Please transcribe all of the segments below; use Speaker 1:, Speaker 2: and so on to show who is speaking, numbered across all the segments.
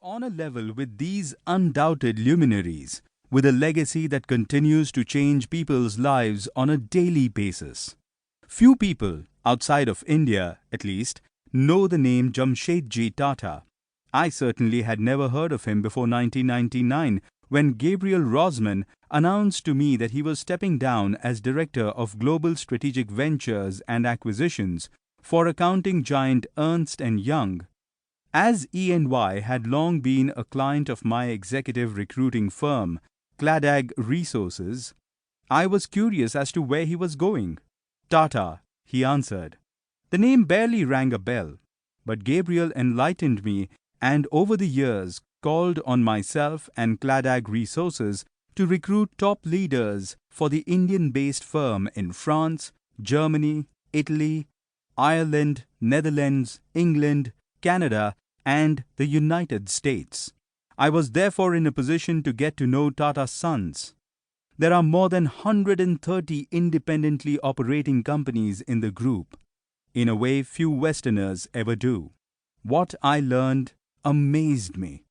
Speaker 1: on a level with these undoubted luminaries, with a legacy that continues to change people's lives on a daily basis. Few people, outside of India at least, know the name Jamsetji Tata. I certainly had never heard of him before 1999, when Gabriel Rosman announced to me that he was stepping down as Director of Global Strategic Ventures and Acquisitions for accounting giant Ernst & Young. As E&Y had long been a client of my executive recruiting firm, Tata Resources, I was curious as to where he was going. Tata, he answered. The name barely rang a bell, but Gabriel enlightened me and over the years called on myself and Tata Resources to recruit top leaders for the Indian-based firm in France, Germany, Italy, Ireland, Netherlands, England, Canada, and the United States. I was therefore in a position to get to know Tata Sons. There are more than 130 independently operating companies in the group, in a way few Westerners ever do. What I learned amazed me.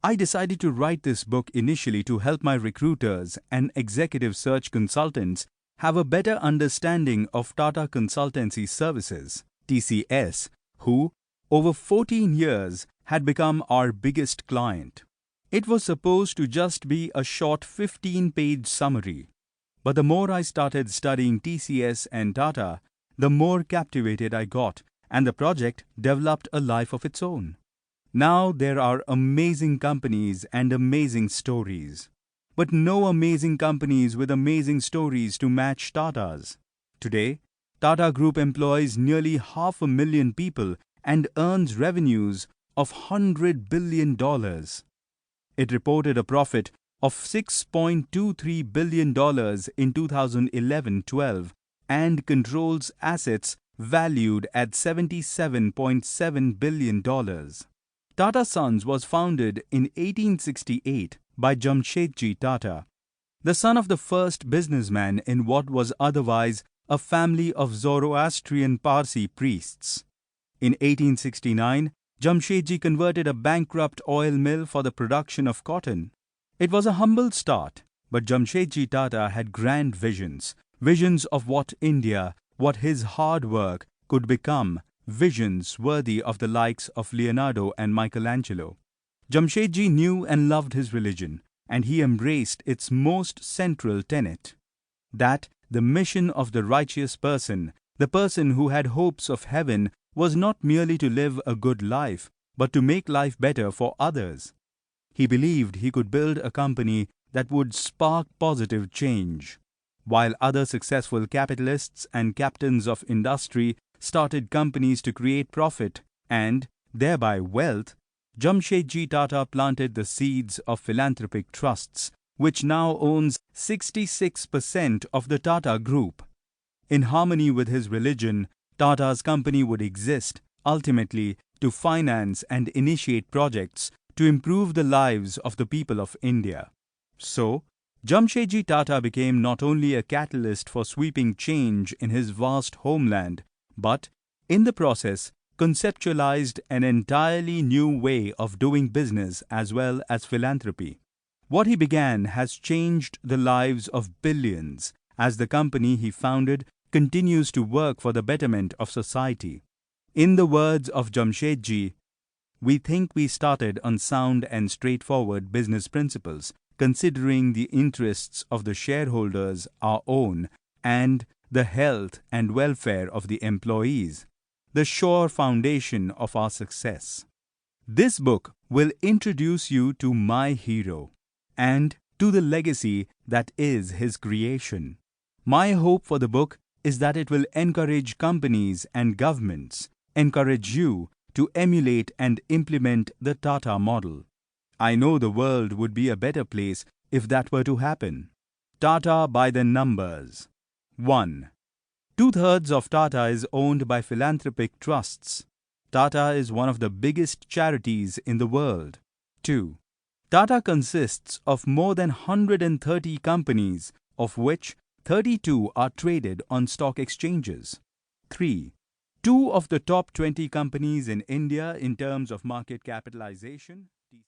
Speaker 1: I decided to write this book initially to help my recruiters and executive search consultants have a better understanding of Tata Consultancy Services, TCS, who, over 14 years, had become our biggest client. It was supposed to just be a short 15-page summary. But the more I started studying TCS and Tata, the more captivated I got, and the project developed a life of its own. Now there are amazing companies and amazing stories, but no amazing companies with amazing stories to match Tata's. Today, Tata Group employs nearly 500,000 people and earns revenues of $100 billion. It reported a profit of $6.23 billion in 2011-12 and controls assets valued at $77.7 billion. Tata Sons was founded in 1868 by Jamsetji Tata, the son of the first businessman in what was otherwise a family of Zoroastrian Parsi priests. In 1869, Jamsetji converted a bankrupt oil mill for the production of cotton. It was a humble start, but Jamsetji Tata had grand visions, visions of what India, what his hard work could become, visions worthy of the likes of Leonardo and Michelangelo. Jamsetji knew and loved his religion, and he embraced its most central tenet, that the mission of the righteous person, the person who had hopes of heaven, was not merely to live a good life, but to make life better for others. He believed he could build a company that would spark positive change. While other successful capitalists and captains of industry started companies to create profit and, thereby, wealth, Jamsetji Tata planted the seeds of philanthropic trusts, which now owns 66% of the Tata Group. In harmony with his religion, Tata's company would exist, ultimately, to finance and initiate projects to improve the lives of the people of India. So, Jamsetji Tata became not only a catalyst for sweeping change in his vast homeland, but, in the process, conceptualized an entirely new way of doing business as well as philanthropy. What he began has changed the lives of billions, as the company he founded continues to work for the betterment of society. In the words of Jamsetji, "We think we started on sound and straightforward business principles, considering the interests of the shareholders, our own, and the health and welfare of the employees, the sure foundation of our success." This book will introduce you to my hero and to the legacy that is his creation. My hope for the book is that it will encourage companies and governments, encourage you to emulate and implement the Tata model. I know the world would be a better place if that were to happen. Tata by the numbers. 1. 2/3 of Tata is owned by philanthropic trusts. Tata is one of the biggest charities in the world. 2. Tata consists of more than 130 companies, of which 32 are traded on stock exchanges. 3. 2 of the top 20 companies in India in terms of market capitalization